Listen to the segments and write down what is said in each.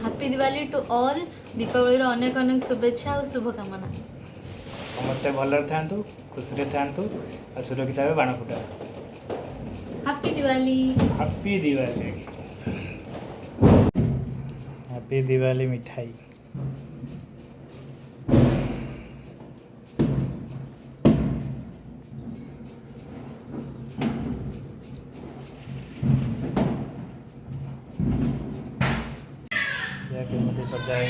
Happy Diwali to all. Deepavali अनेक अनेक शुभेच्छा और शुभकामना। समस्ते भलरे थांतु, खुशी थांतु और सुरक्षित भाव बाण फुटातु। Happy Diwali. Happy Diwali. Happy Diwali मिठाई। क्या केमती सजा है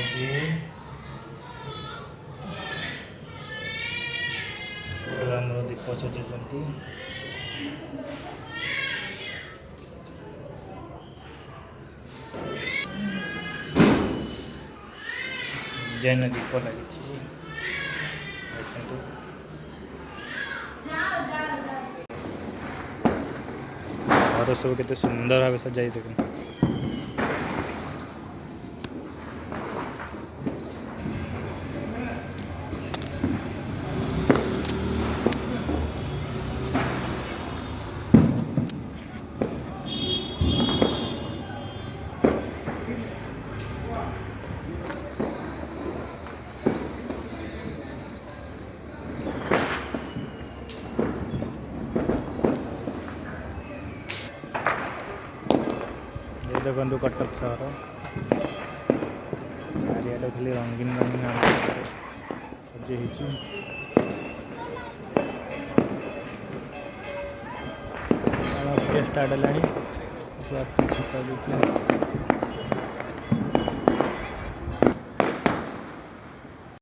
आमर दीप सजाऊँ जैन दीप लगी घर सब के सुंदर भाव सजाई देख देखो कटक सहर चारिआडे खाली रंगीन रंगीन सजे स्टार्ट है।